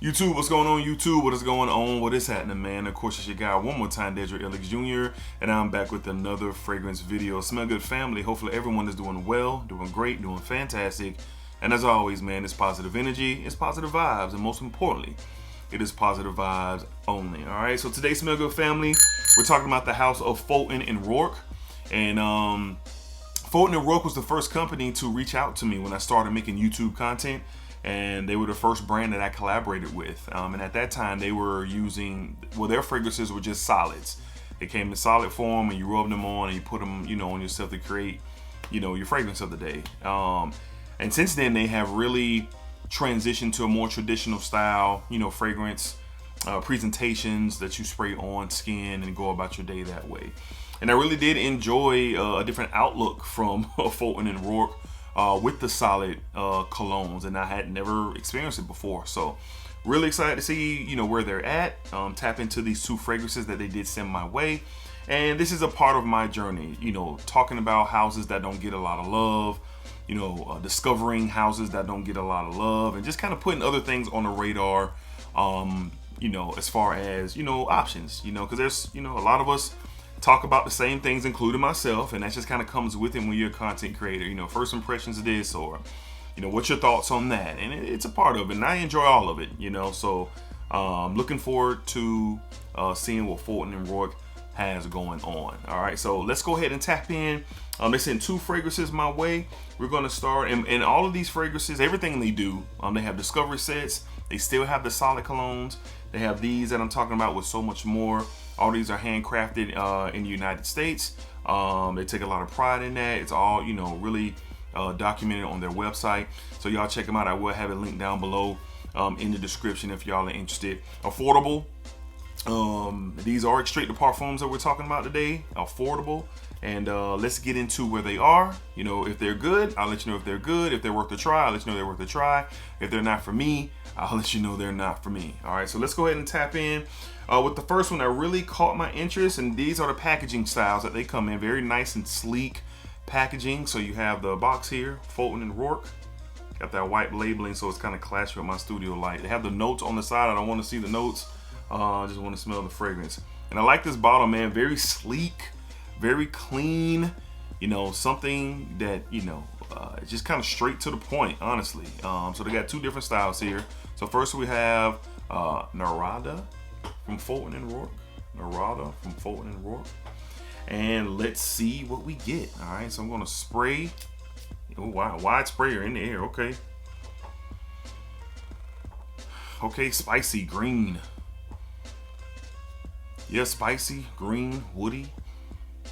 YouTube, what's going on YouTube? What is going on? What is happening, man? Of course, it's your guy one more time, DEDRICKHICKSJR, and I'm back with another fragrance video. Smell good, family. Hopefully everyone is doing well, doing great, doing fantastic. And as always, man, it's positive energy, it's positive vibes, and most importantly, it is positive vibes only. All right, so today, Smell Good family, we're talking about the house of Fulton and Roark. And Fulton and Roark was the first company to reach out to me when I started making YouTube content. And they were the first brand that I collaborated with. And at that time, they were using, well, their fragrances were just solids. They came in solid form, and you rub them on, and you put them, on yourself to create, your fragrance of the day. And since then, they have really transitioned to a more traditional style, fragrance presentations that you spray on skin and go about your day that way. And I really did enjoy a different outlook from Fulton and Roark. With the solid colognes, and I had never experienced it before. So really excited to see where they're at, tap into these two fragrances that they did send my way. And this is a part of my journey, talking about houses that don't get a lot of love, discovering houses that don't get a lot of love, and just kind of putting other things on the radar, as far as options, because there's a lot of us talk about the same things, including myself, and that just kind of comes with it when you're a content creator. First impressions of this, or what's your thoughts on that, and it's a part of it, and I enjoy all of it. So looking forward to seeing what Fulton and Roark has going on. All right, so let's go ahead and tap in. They sent two fragrances my way. We're going to start, and all of these fragrances, everything they do, they have discovery sets. They still have the solid colognes. They have these that I'm talking about with so much more. All these are handcrafted in the United States. They take a lot of pride in that. It's all, really documented on their website. So y'all check them out. I will have it linked down below in the description if y'all are interested. Affordable. These are straight to parfums that we're talking about today. Affordable. And let's get into where they are. If they're good, I'll let you know if they're good. If they're worth a try, I'll let you know they're worth a try. If they're not for me, I'll let you know they're not for me. All right, so let's go ahead and tap in with the first one that really caught my interest. And these are the packaging styles that they come in. Very nice and sleek packaging. So you have the box here, Fulton and Roark. Got that white labeling, so it's kind of clashing with my studio light. They have the notes on the side. I don't want to see the notes. I just want to smell the fragrance. And I like this bottle, man. Very sleek, very clean. Something that, it's just kind of straight to the point, honestly. So they got two different styles here. So first we have Narada from Fulton and Roark. Narada from Fulton and Roark. And let's see what we get. All right, so I'm going to spray. Oh, wow, wide sprayer in the air. Okay. Okay, spicy green. Yeah, spicy, green, woody.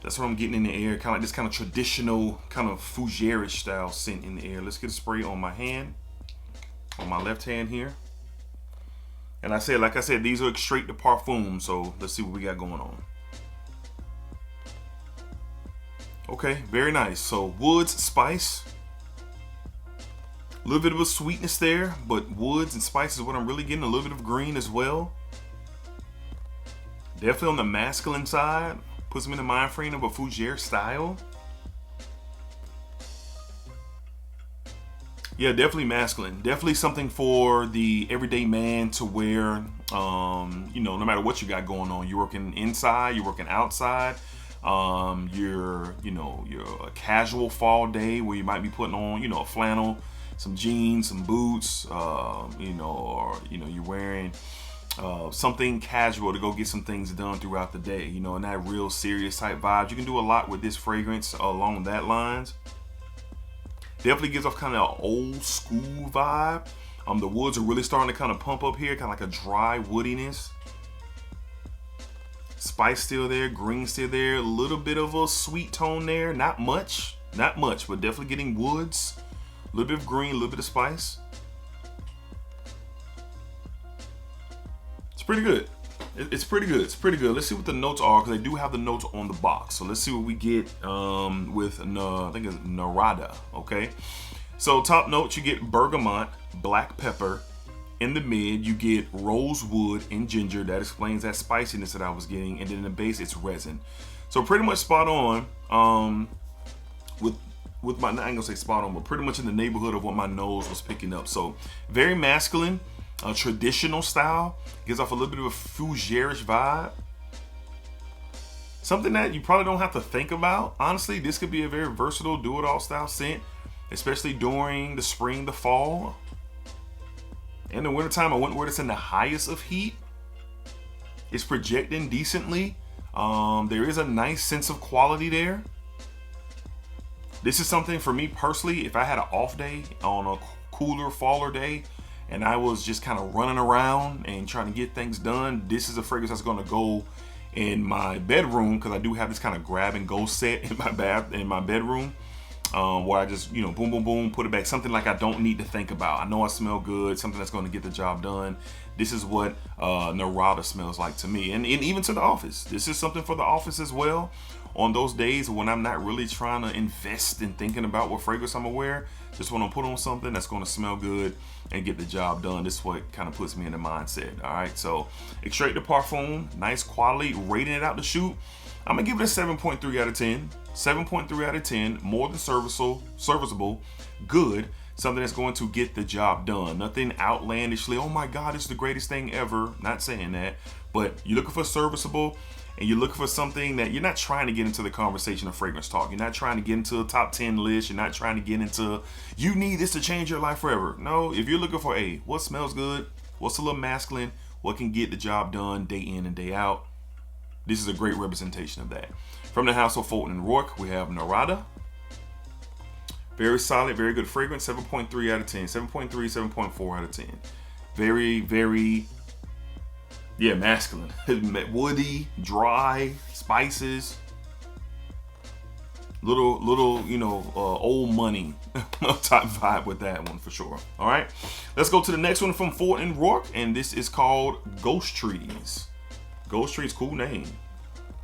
That's what I'm getting in the air. Kind of like this kind of traditional, kind of fougere-ish style scent in the air. Let's get a spray on my hand, on my left hand here. And like I said, these are straight to parfum. So let's see what we got going on. Okay, very nice. So woods, spice. A little bit of a sweetness there, but woods and spice is what I'm really getting. A little bit of green as well. Definitely on the masculine side. Puts me in the mind frame of a fougere style. Yeah, definitely masculine. Definitely something for the everyday man to wear. No matter what you got going on. You're working inside, you're working outside. You're a casual fall day where you might be putting on, a flannel, some jeans, some boots, or you're wearing something casual to go get some things done throughout the day, and that real serious type vibes. You can do a lot with this fragrance along that lines. Definitely gives off kind of an old school vibe. The woods are really starting to kind of pump up here, kind of like a dry woodiness. Spice still there, green still there, a little bit of a sweet tone there. Not much, but definitely getting woods. A little bit of green, a little bit of spice. It's pretty good. It's pretty good. It's pretty good. Let's see what the notes are, because they do have the notes on the box. So let's see what we get with, I think it's Narada. Okay. So top notes, you get bergamot, black pepper. In the mid, you get rosewood and ginger. That explains that spiciness that I was getting. And then in the base, it's resin. So pretty much spot on with my, I ain't gonna say spot on, but pretty much in the neighborhood of what my nose was picking up. So very masculine. traditional style. Gives off a little bit of a fougere-ish vibe. Something that you probably don't have to think about. Honestly, this could be a very versatile do-it-all style scent, especially during the spring, the fall. In the wintertime, I wouldn't wear this in the highest of heat. It's projecting decently. There is a nice sense of quality there. This is something for me personally, if I had an off day on a cooler faller day and I was just kind of running around and trying to get things done, this is a fragrance that's going to go in my bedroom, because I do have this kind of grab and go set in my bedroom, where I just, boom, boom, boom, put it back. Something like I don't need to think about. I know I smell good, something that's going to get the job done. This is what Narada smells like to me, and even to the office. This is something for the office as well. On those days when I'm not really trying to invest in thinking about what fragrance I'm gonna wear, just want to put on something that's going to smell good and get the job done. This is what kind of puts me in the mindset. All right, so Extrait de Parfum, nice quality. Rating it out the chute, I'm gonna give it a 7.3 out of 10. 7.3 out of 10, more than serviceable, good. Something that's going to get the job done. Nothing outlandishly, oh my God, it's the greatest thing ever. Not saying that, but you're looking for serviceable, and you're looking for something that you're not trying to get into the conversation of fragrance talk. You're not trying to get into a top 10 list. You're not trying to get into, you need this to change your life forever. No, if you're looking for, what smells good? What's a little masculine? What can get the job done day in and day out? This is a great representation of that. From the house of Fulton and Roark, we have Narada. Very solid, very good fragrance. 7.3 out of 10. 7.3, 7.4 out of 10. Very, very, masculine. Woody, dry, spices. Little, old money type vibe with that one for sure. All right, let's go to the next one from Fulton and Roark, and this is called Ghost Trees. Ghost Trees, cool name.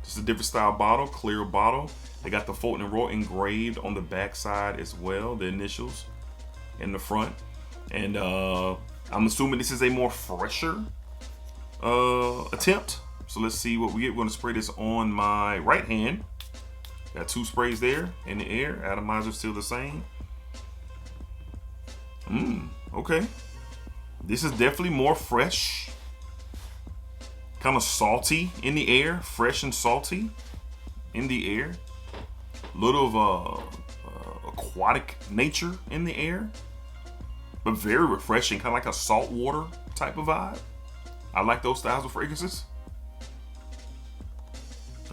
This is a different style bottle, clear bottle. They got the Fulton and Roark engraved on the back side as well, the initials in the front. And I'm assuming this is a more fresher attempt. So let's see what we get. We're gonna spray this on my right hand. Got 2 sprays there in the air. Atomizer still the same. Okay. This is definitely more fresh. Kind of salty in the air, fresh and salty in the air. Little of aquatic nature in the air, but very refreshing, kind of like a saltwater type of vibe. I like those styles of fragrances.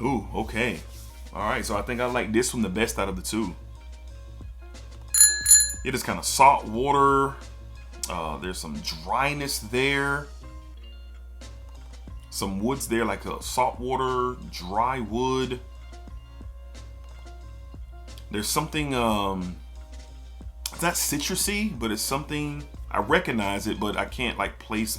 Ooh, okay. All right, so I think I like this one the best out of the two. It is kind of salt water. There's some dryness there. Some woods there, like a saltwater, dry wood. There's something, it's not citrusy, but it's something, I recognize it, but I can't like place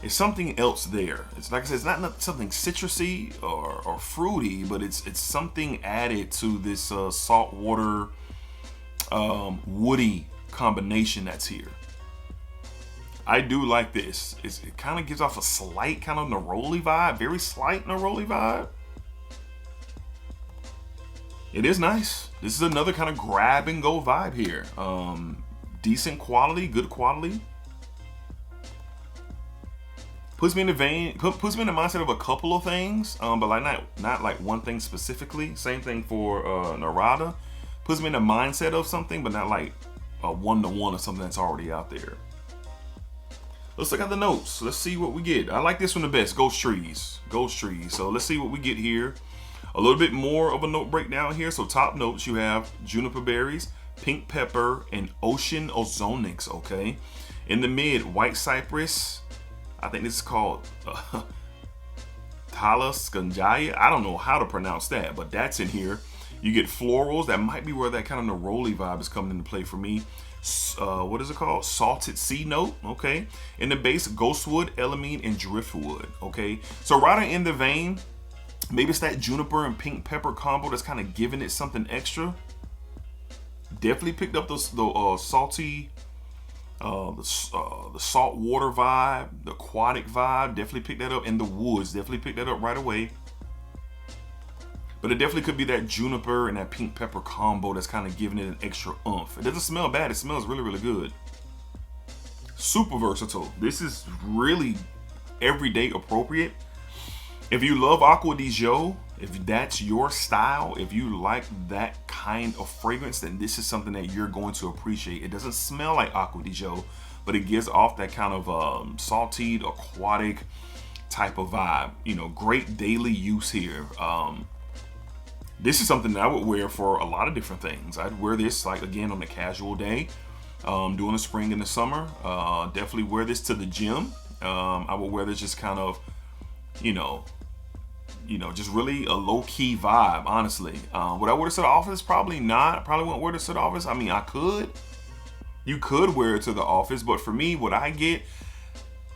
it's something else there. It's like I said, it's not something citrusy or fruity, but it's something added to this saltwater, woody combination that's here. I do like this. It kind of gives off a slight kind of neroli vibe, very slight neroli vibe. It is nice. This is another kind of grab and go vibe here. Decent quality, good quality. Puts me in the vein, puts me in the mindset of a couple of things, but like not like one thing specifically. Same thing for Narada. Puts me in the mindset of something, but not like a one-to-one of something that's already out there. Let's look at the notes. Let's see what we get. I like this one the best. Ghost Trees. Ghost Trees. So let's see what we get here. A little bit more of a note breakdown here. So top notes, you have juniper berries, pink pepper, and ocean ozonics. Okay. In the mid, white cypress. I think this is called Talaskanjaya. I don't know how to pronounce that, but that's in here. You get florals. That might be where that kind of neroli vibe is coming into play for me. What is it called? Salted sea note. Okay. In the base, ghostwood, elamine, and driftwood. Okay. So right in the vein, maybe it's that juniper and pink pepper combo that's kind of giving it something extra. Definitely picked up the salty, the salt water vibe, the aquatic vibe. Definitely picked that up. And the woods, definitely picked that up right away. but it definitely could be that juniper and that pink pepper combo that's kind of giving it an extra oomph. It doesn't smell bad. It smells really, really good. Super versatile. This is really everyday appropriate. If you love Acqua di Gio, if that's your style, if you like that kind of fragrance, then this is something that you're going to appreciate. It doesn't smell like Acqua di Gio, but it gives off that kind of saltied, aquatic type of vibe. You know, great daily use here. This is something that I would wear for a lot of different things. I'd wear this, like, again, on a casual day, during the spring and the summer. Definitely wear this to the gym. I would wear this just kind of, you know, just really a low-key vibe, honestly. Would I wear this to the office? Probably not. I probably wouldn't wear this to the office. I mean, I could. You could wear it to the office, but for me, what I get,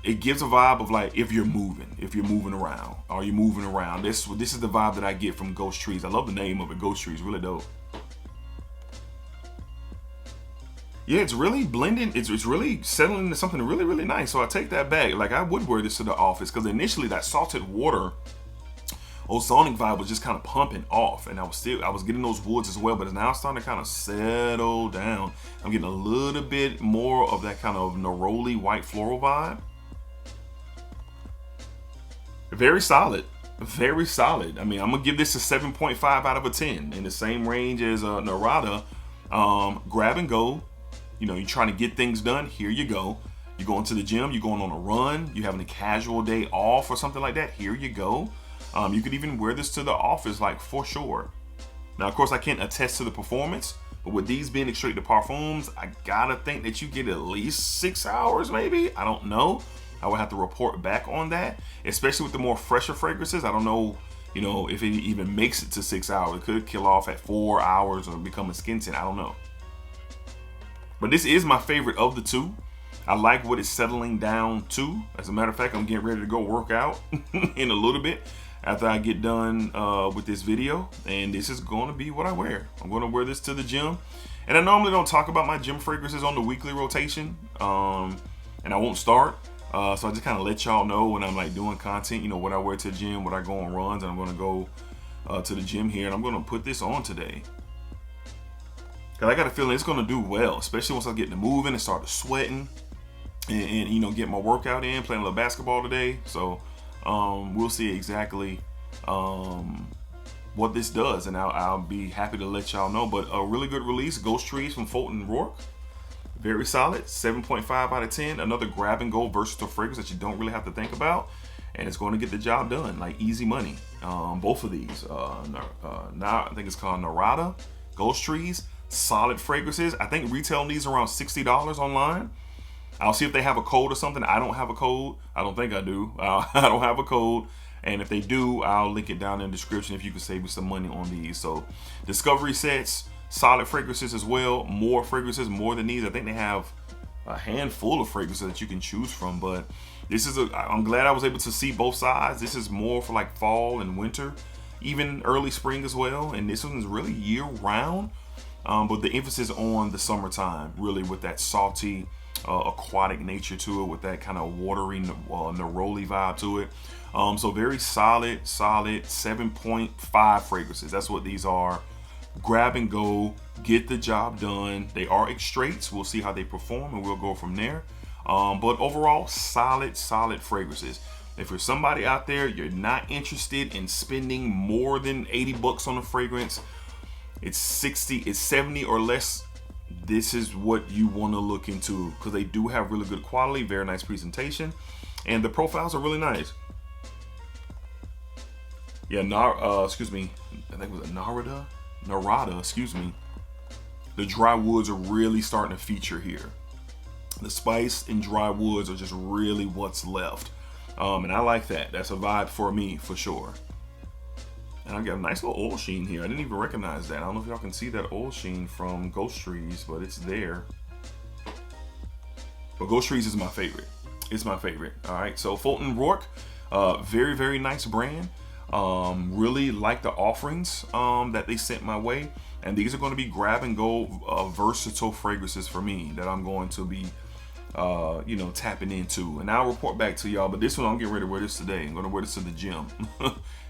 it gives a vibe of like if you're moving around. Are you moving around? This is the vibe that I get from Ghost Trees. I love the name of it, Ghost Trees, really dope. Yeah, it's really blending. It's really settling into something really, really nice. So I take that back. Like, I would wear this to the office because initially that salted water ozonic vibe was just kind of pumping off, and I was getting those woods as well, but it's now starting to kind of settle down. I'm getting a little bit more of that kind of neroli white floral vibe. Very solid. Very solid. I mean, I'm gonna give this a 7.5 out of a 10, in the same range as Narada. Grab and go. You know, you're trying to get things done. Here you go. You're going to the gym. You're going on a run. You're having a casual day off or something like that. Here you go. You could even wear this to the office, like, for sure. Now, of course, I can't attest to the performance, but with these being extrait de parfums, I gotta think that you get at least 6 hours, maybe. I don't know. I would have to report back on that, especially with the more fresher fragrances. I don't know, you know, if it even makes it to 6 hours. It could kill off at 4 hours or become a skin tint. I don't know. But this is my favorite of the two. I like what it's settling down to. As a matter of fact, I'm getting ready to go work out in a little bit after I get done with this video, and this is going to be what I wear. I'm going to wear this to the gym, and I normally don't talk about my gym fragrances on the weekly rotation, and I won't start, so I just kind of let y'all know when I'm like doing content, you know, what I wear to the gym, what I go on runs, and I'm going to go to the gym here, and I'm going to put this on today. Cause I got a feeling it's going to do well, especially once I get to moving and start sweating, and you know, get my workout in, playing a little basketball today. So we'll see exactly what this does, and I'll be happy to let y'all know. But a really good release, Ghost Trees from Fulton and Roark. Very solid, 7.5 out of 10. Another grab and go versatile fragrance that you don't really have to think about, and it's going to get the job done, like easy money. Both of these, now I think it's called Narada, Ghost Trees, solid fragrances. I think retail these around $60 online. I'll see if they have a code or something. I don't have a code. I don't think I do. I don't have a code. And if they do, I'll link it down in the description if you can save me some money on these. So discovery sets, solid fragrances as well. More fragrances, more than these. I think they have a handful of fragrances that you can choose from. But this is I'm glad I was able to see both sides. This is more for like fall and winter, even early spring as well. And this one is really year round. But the emphasis on the summertime, really, with that salty, aquatic nature to it, with that kind of watery, neroli vibe to it. So very solid 7.5 fragrances. That's what these are. Grab and go, get the job done. They are extraits. We'll see how they perform, and we'll go from there. But overall, solid fragrances. If you're somebody out there, you're not interested in spending more than 80 bucks on a fragrance, it's 60, it's 70 or less, this is what you want to look into, because they do have really good quality, very nice presentation, and the profiles are really nice. Yeah, excuse me, I think it was a Narada, excuse me. The dry woods are really starting to feature here. The spice and dry woods are just really what's left, and I like that. That's a vibe for me, for sure. And I got a nice little oil sheen here. I didn't even recognize that. I don't know if y'all can see that oil sheen from Ghost Trees, but it's there. But Ghost Trees is my favorite. It's my favorite. All right, so Fulton Roark, very, very nice brand. Really like the offerings that they sent my way. And these are going to be grab and go versatile fragrances for me that I'm going to be you know, tapping into. And I'll report back to y'all. But this one, I'm getting ready to wear this today. I'm gonna wear this to the gym.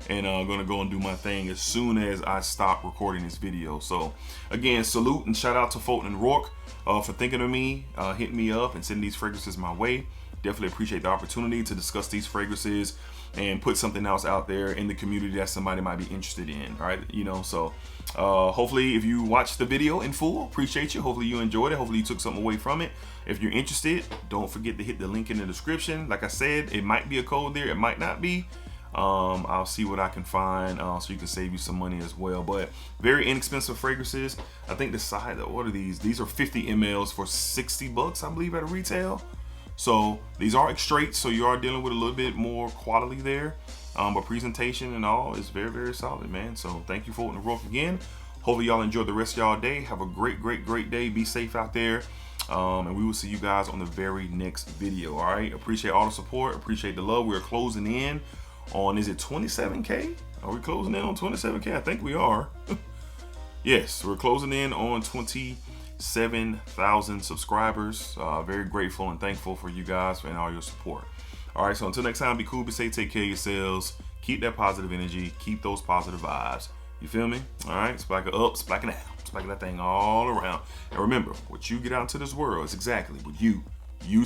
And I'm gonna go and do my thing as soon as I stop recording this video. So again, salute and shout out to Fulton and Roark for thinking of me, hitting me up and sending these fragrances my way. Definitely appreciate the opportunity to discuss these fragrances and put something else out there in the community that somebody might be interested in. All right, you know, so hopefully if you watched the video in full, appreciate you. Hopefully you enjoyed it. Hopefully you took something away from it. If you're interested, don't forget to hit the link in the description. Like I said, it might be a code there, it might not be. I'll see what I can find so you can save you some money as well. But very inexpensive fragrances. I think the size, what are these? These are 50 mLs for 60 bucks, I believe, at a retail. So these are straight, so you are dealing with a little bit more quality there. But presentation and all is very, very solid, man. So thank you, Fulton and Roark, again. Hopefully y'all enjoy the rest of y'all day. Have a great, great, great day. Be safe out there. And we will see you guys on the very next video. All right. Appreciate all the support. Appreciate the love. We're closing in on, is it 27K? Are we closing in on 27K? I think we are. Yes, we're closing in on 27,000 subscribers. Very grateful and thankful for you guys and all your support. All right, so until next time, be cool, be safe, take care of yourselves, keep that positive energy, keep those positive vibes. You feel me? All right, splack it up, splack it down, splack that thing all around. And remember, what you get out into this world is exactly what you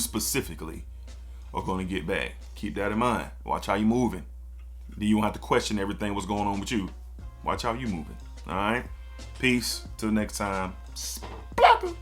specifically are going to get back. Keep that in mind. Watch how you moving. Then you won't have to question everything what's going on with you. Watch how you moving. All right, peace. Till next time. Splack 'em.